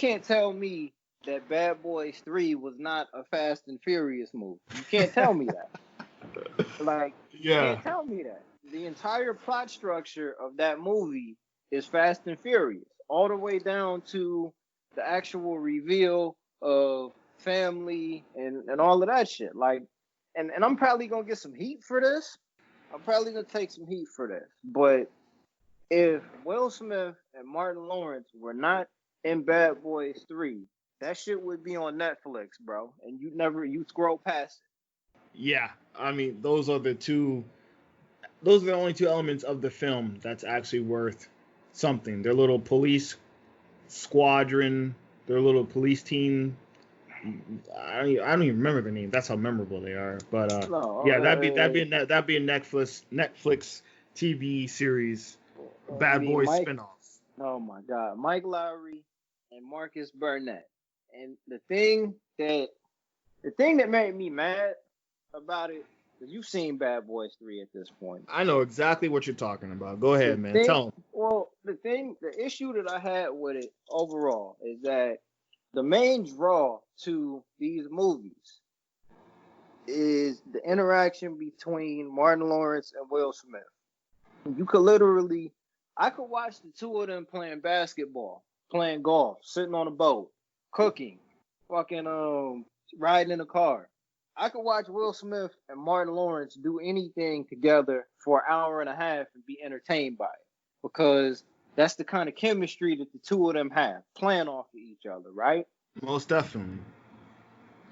can't tell me that Bad Boys 3 was not a Fast and Furious movie. You can't tell me that. Like, you can't tell me that. The entire plot structure of that movie is Fast and Furious, all the way down to the actual reveal of family and all of that shit. Like, and I'm probably gonna get some heat for this. I'm probably gonna take some heat for this. But if Will Smith and Martin Lawrence were not in Bad Boys 3, that shit would be on Netflix, bro. And you scroll past it. Yeah, I mean, those are the only two elements of the film that's actually worth something. Their little police squadron, their little police team. I don't even remember their name. That's how memorable they are. But that'd be a Netflix TV series, Bad Boys spinoff. Oh my God, Mike Lowry and Marcus Burnett. And the thing that made me mad about it, because you've seen Bad Boys 3 at this point. I know exactly what you're talking about. Go ahead, man. Tell them. Well, the issue that I had with it overall is that the main draw to these movies is the interaction between Martin Lawrence and Will Smith. I could watch the two of them playing basketball, playing golf, sitting on a boat, cooking, fucking riding in a car. I could watch Will Smith and Martin Lawrence do anything together for an hour and a half and be entertained by it, because that's the kind of chemistry that the two of them have, playing off of each other, right? Most definitely.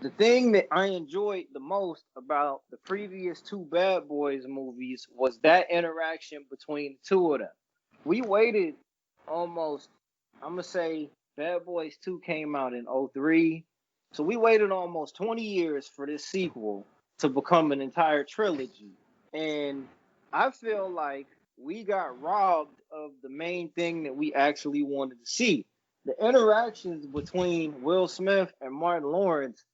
The thing that I enjoyed the most about the previous two Bad Boys movies was that interaction between the two of them. We waited almost, I'm going to say Bad Boys 2 came out in 2003. So we waited almost 20 years for this sequel to become an entire trilogy. And I feel like we got robbed of the main thing that we actually wanted to see. The interactions between Will Smith and Martin Lawrence,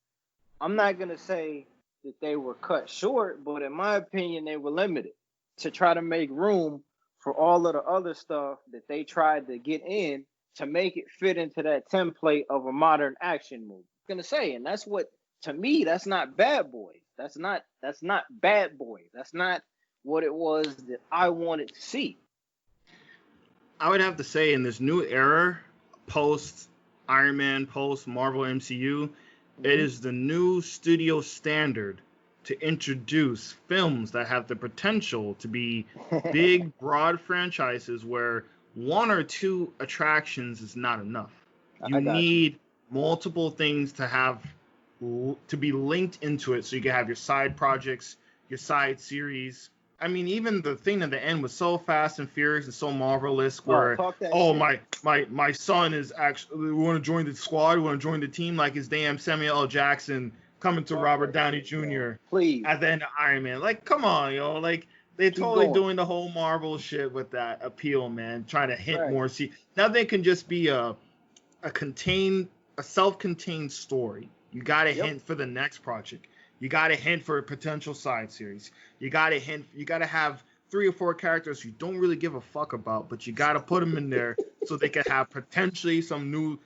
I'm not going to say that they were cut short, but in my opinion, they were limited to try to make room for all of the other stuff that they tried to get in to make it fit into that template of a modern action movie. Gonna say, and that's what, to me, that's not Bad Boys. That's not Bad Boys. That's not what it was that I wanted to see. I would have to say, in this new era, post Iron Man, post Marvel MCU, it is the new studio standard to introduce films that have the potential to be big, broad franchises where one or two attractions is not enough. You need multiple things to be linked into it, so you can have your side projects, your side series. I mean, even the thing at the end was so Fast and Furious and so Marvelous, where my son is actually, we want to join the squad, we want to join the team, like his damn Samuel L. Jackson coming to Robert Downey Jr. Please. At the end of Iron Man. Like, come on, yo. Like, they're totally doing the whole Marvel shit with that appeal, man. Trying to hint more. See, now they can just be a self-contained story. You got to hint for the next project. You got to hint for a potential side series. You got to have 3 or 4 characters you don't really give a fuck about, but you got to put them in there so they can have potentially some new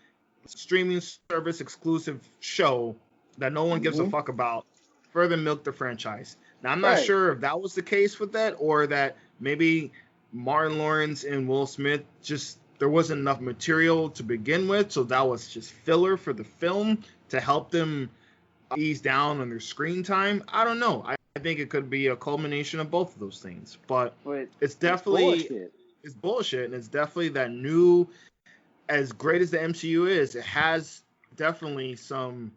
streaming service exclusive show that no one gives a fuck about. Further milk the franchise. Now, I'm not sure if that was the case with that, or that maybe Martin Lawrence and Will Smith just, there wasn't enough material to begin with, so that was just filler for the film to help them ease down on their screen time. I don't know. I think it could be a culmination of both of those things, but it's definitely it's bullshit, and it's definitely that new, as great as the MCU is, it has definitely some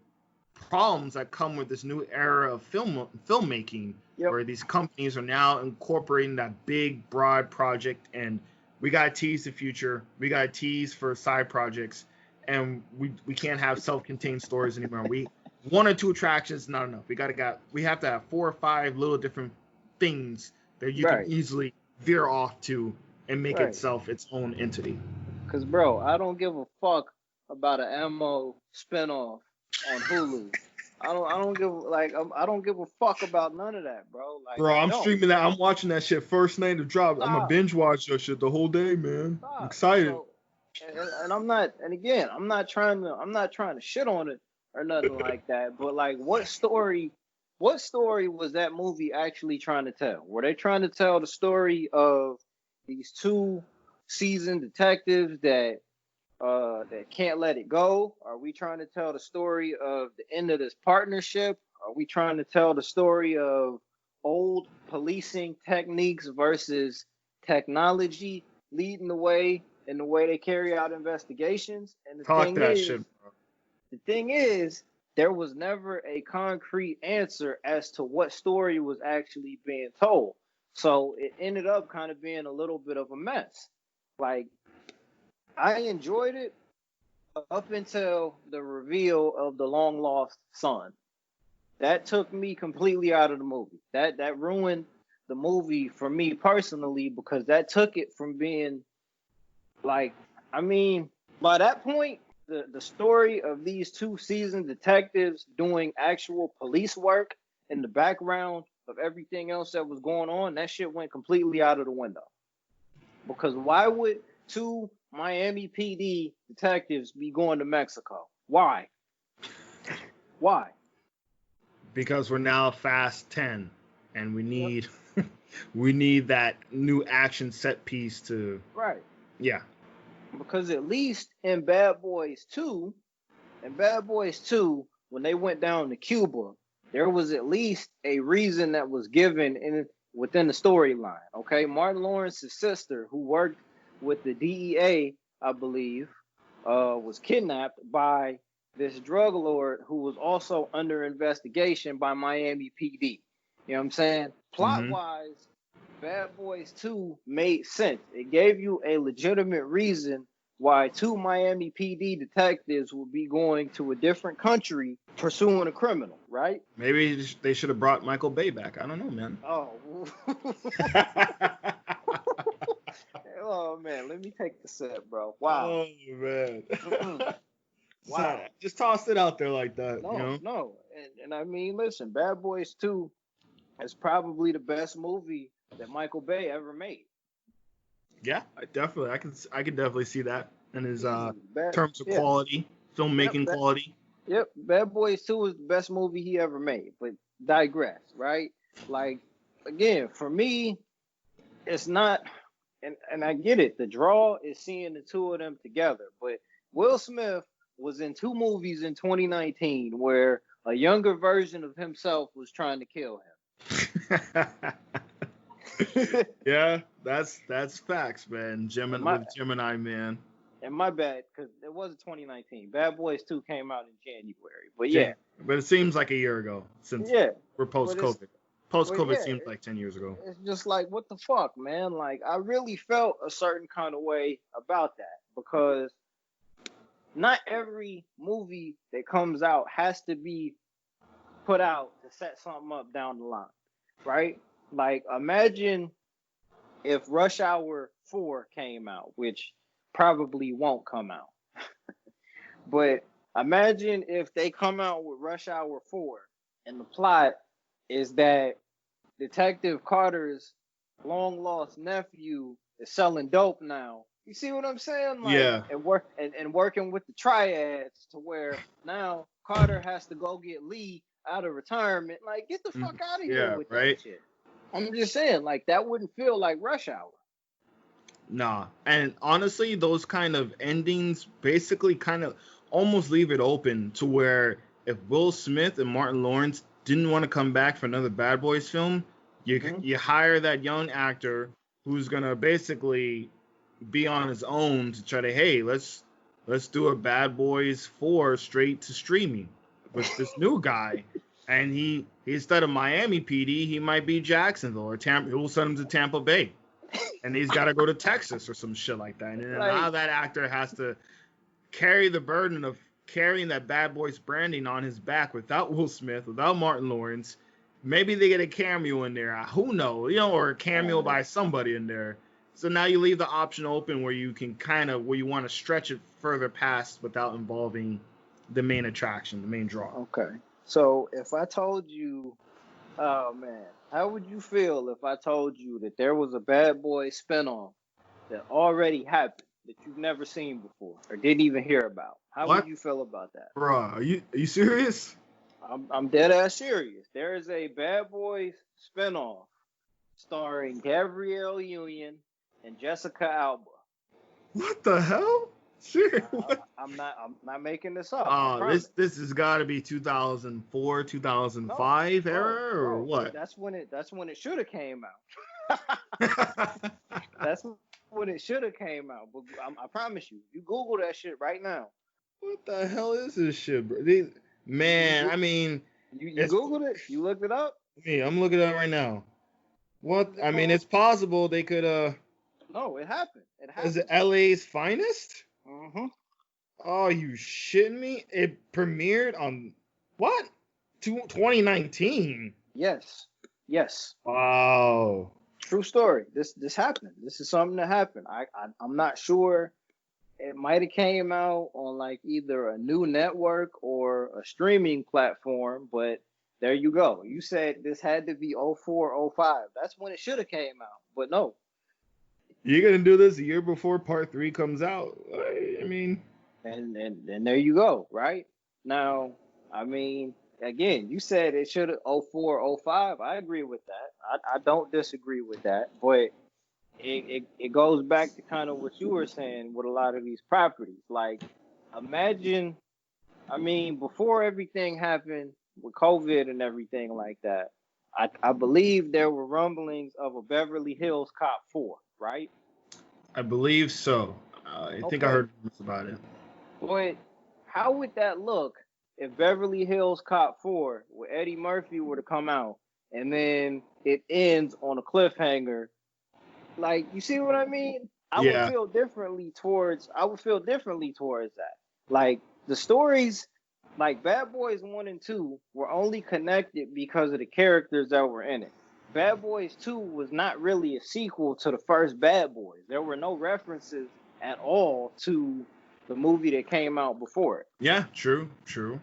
problems that come with this new era of filmmaking, where these companies are now incorporating that big, broad project, and we got to tease the future. We got to tease for side projects, and we can't have self-contained stories anymore. 1 or 2 attractions is not enough. We have to have 4 or 5 little different things that you can easily veer off to and make itself its own entity. Because, bro, I don't give a fuck about an MO spinoff on Hulu. I don't give a fuck about none of that, bro. Like, bro, I'm streaming that. I'm watching that shit first night of drop. I'm gonna binge watch that shit the whole day, man. I'm excited. and I'm not, and again, I'm not trying to shit on it or nothing like that. But like, what story was that movie actually trying to tell? Were they trying to tell the story of these two seasoned detectives that can't let it go? Are we trying to tell the story of the end of this partnership? Are we trying to tell the story of old policing techniques versus technology leading the way in the way they carry out investigations? And Talk that shit, bro. the thing is, there was never a concrete answer as to what story was actually being told. So it ended up kind of being a little bit of a mess. Like, I enjoyed it up until the reveal of the long lost son. That took me completely out of the movie. That ruined the movie for me personally, because that took it from being like, I mean, by that point, the story of these two seasoned detectives doing actual police work in the background of everything else that was going on, that shit went completely out of the window. Because why would two Miami PD detectives be going to Mexico? Why? Why? Because we're now Fast 10, and we need we need that new action set piece to Right. Yeah. Because at least in Bad Boys 2, when they went down to Cuba, there was at least a reason that was given within the storyline. Okay, Martin Lawrence's sister, who worked with the DEA, I believe, was kidnapped by this drug lord who was also under investigation by Miami PD. You know what I'm saying? Plot wise, Bad Boys 2 made sense. It gave you a legitimate reason why two Miami PD detectives would be going to a different country pursuing a criminal, right? Maybe they should have brought Michael Bay back. I don't know, man. Oh. Oh, man. Let me take the set, bro. Wow. Oh, man. Wow. Just toss it out there like that. No, you know? no. And I mean, listen, Bad Boys 2 is probably the best movie that Michael Bay ever made. Yeah, I can definitely see that in his terms of Yeah. quality, filmmaking quality. Yep, Bad Boys 2 is the best movie he ever made. But digress, right? Like, again, for me, it's not, and I get it. The draw is seeing the two of them together. But Will Smith was in two movies in 2019 where a younger version of himself was trying to kill him. Yeah, that's facts, man. Gemini, man. And my bad, because it wasn't 2019. Bad Boys 2 came out in January. But yeah. But it seems like a year ago since we're post-COVID. Post-COVID seems like 10 years ago. It's just like, what the fuck, man? Like, I really felt a certain kind of way about that, because not every movie that comes out has to be put out to set something up down the line, right? Like, imagine if Rush Hour 4 came out, which probably won't come out. But imagine if they come out with Rush Hour 4 and the plot is that Detective Carter's long lost nephew is selling dope now. You see what I'm saying? Like, yeah. And working with the triads to where now Carter has to go get Lee out of retirement. Like, get the fuck out of here with that shit. I'm just saying, like, that wouldn't feel like Rush Hour. Nah. And honestly, those kind of endings basically kind of almost leave it open to where if Will Smith and Martin Lawrence didn't want to come back for another Bad Boys film, you hire that young actor who's gonna basically be on his own to try to, hey, let's do a Bad Boys 4 straight to streaming with this new guy. And he instead of Miami PD, he might be Jacksonville or Tampa. He'll send him to Tampa Bay, and he's got to go to Texas or some shit like that. And then now that actor has to carry the burden of carrying that Bad Boys branding on his back without Will Smith, without Martin Lawrence. Maybe they get a cameo in there. Who knows? Or a cameo by somebody in there. So now you leave the option open where you can where you want to stretch it further past without involving the main attraction, the main draw. Okay. So if I told you, oh man, how would you feel if I told you that there was a Bad Boys spinoff that already happened? that you've never seen before or didn't even hear about. How What? would you feel about that? Bruh, are you serious? I'm dead ass serious. There is a Bad Boys spinoff starring Gabrielle Union and Jessica Alba. What the hell? Serious? I'm not making this up. This has got to be 2004, 2005 era or what? That's when it should have came out. That's when it should have came out. But I promise you, you Google that shit right now. What the hell is this shit, bro? Man, I mean, you Googled it? You looked it up? Me, I'm looking at it right now. What? I mean, it's possible they could. No, it happened. It happened. Is it LA's finest? Mm-hmm. Oh, you shitting me? It premiered on what? 2019. Yes. Wow. True story. This happened. This is something that happened. I'm not sure. It might have came out on like either a new network or a streaming platform, but there you go. You said this had to be 04, 05. That's when it should have came out, but no. You're gonna do this a year before Part 3 comes out. I mean, and there you go. Right now, I mean, again, you said it should have 04, 05. I agree with that. I don't disagree with that, but it goes back to kind of what you were saying with a lot of these properties. Like, imagine, I mean, before everything happened with COVID and everything like that, I believe there were rumblings of a Beverly Hills Cop 4, right? I believe so. I think I heard about it. But how would that look if Beverly Hills Cop 4 with Eddie Murphy were to come out and then it ends on a cliffhanger? Like, you see what I mean? I would feel differently towards that. Like, the stories, like Bad Boys 1 and 2 were only connected because of the characters that were in it. Bad Boys 2 was not really a sequel to the first Bad Boys. There were no references at all to the movie that came out before it. Yeah, true. You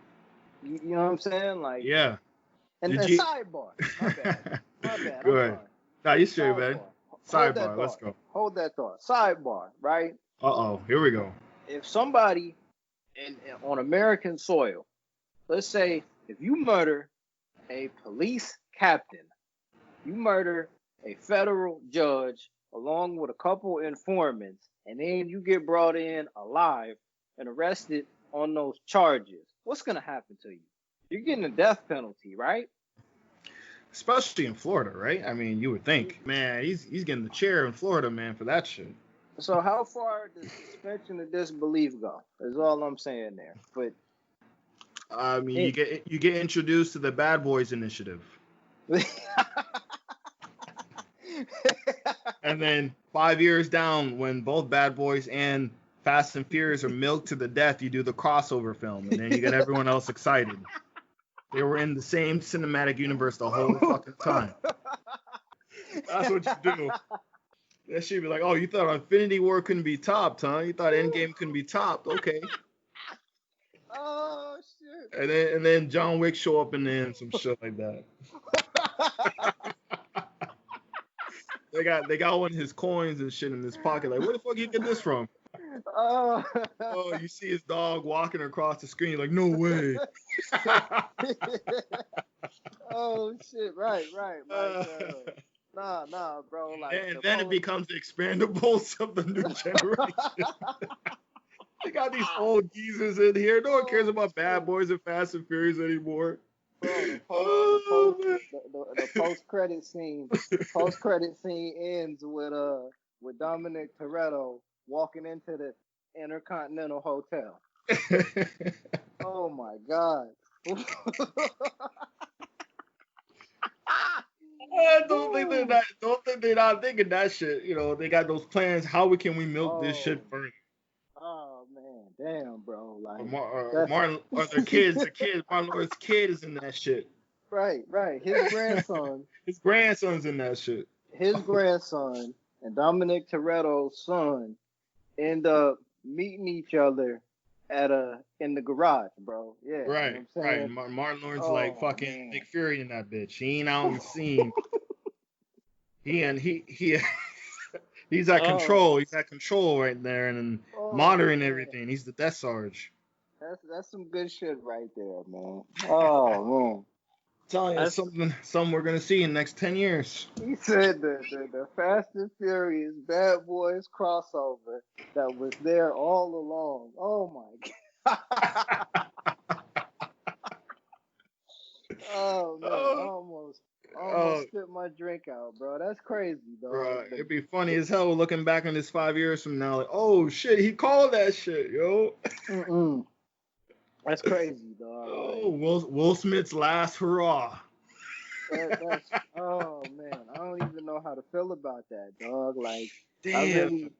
know what I'm saying? Like, yeah. And sidebar. My bad. Go ahead. Nah, you straight, man. Sidebar, let's go. Hold that thought. Sidebar, right? Uh-oh, here we go. If somebody on American soil, let's say if you murder a police captain, you murder a federal judge along with a couple informants, and then you get brought in alive and arrested on those charges, what's going to happen to you? You're getting a death penalty, right? Especially in Florida, right? I mean, you would think. Man, he's getting the chair in Florida, man, for that shit. So how far does suspension of disbelief go? Is all I'm saying there. But I mean, you get introduced to the Bad Boys Initiative. And then 5 years down, when both Bad Boys and Fast and Furious are milked to the death, you do the crossover film, and then you get everyone else excited. They were in the same cinematic universe the whole fucking time. That's what you do. That shit be like, oh, you thought Infinity War couldn't be topped, huh? You thought Endgame couldn't be topped. Okay. Oh, shit. And then John Wick show up and then some shit like that. They got one of his coins and shit in his pocket. Like, where the fuck you get this from? Oh, you see his dog walking across the screen. You're like, no way. Oh shit! Right. Like, nah, bro. Like, and then it becomes the expandables of the new generation. They got these old geezers in here. No one cares about Bad Boys and Fast and Furious anymore. Bro, the post-credit scene. Post-credit scene ends with Dominic Toretto walking into the Intercontinental Hotel. Oh my God. Don't think they're not thinking that shit. You know, they got those plans. How can we milk this shit further? Oh man, damn, bro. Like Martin, or their kids, Martin Lawrence's kid is in that shit. Right. His grandson. His grandson's in that shit. His grandson and Dominic Toretto's son end up meeting each other in the garage, bro. Yeah. Right. You know what I'm saying? Martin Lawrence like fucking Nick Fury in that bitch. He ain't out on the scene. he He's at Oh, control. He's at control right there and oh monitoring man. everything. He's the Death Sarge. That's some good shit right there, man. Oh man. Telling you, That's something we're gonna see in the next 10 years. He said the Fast and Furious Bad Boys crossover that was there all along. Oh my god. Oh man, I Oh, almost oh, spit my drink out, bro. That's crazy, dog. bro, it'd be funny as hell looking back on this 5 years from now. Like, oh shit, he called that shit, yo. Mm-mm. That's crazy, dog. Oh, Like Will Smith's last hurrah. that's oh man, I don't even know how to feel about that, dog. Like I Damn, really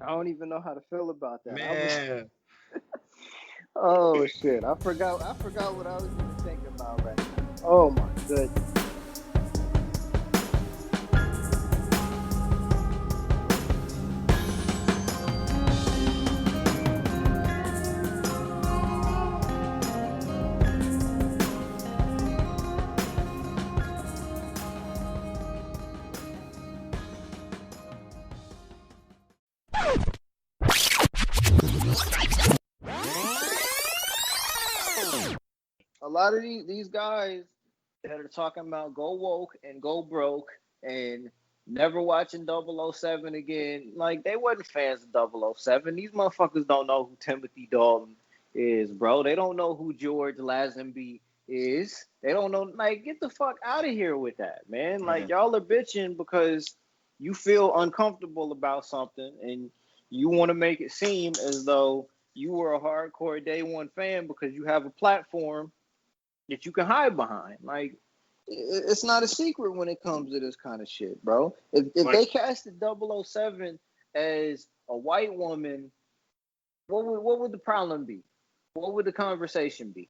I don't even know how to feel about that. I was man. oh shit, I forgot what I was even thinking about right now. Oh my goodness. A lot of these guys that are talking about go woke and go broke and never watching 007 again, like they wasn't fans of 007. These motherfuckers don't know who Timothy Dalton is, bro. They don't know who George Lazenby is. They don't know. Like, get the fuck out of here with that, man. Like, Man. y'all are bitching because you feel uncomfortable about something and you want to make it seem as though you were a hardcore day one fan because you have a platform that you can hide behind. Like, it's not a secret when it comes to this kind of shit, bro. If Like, they casted 007 as a white woman, what would the problem be? What would the conversation be?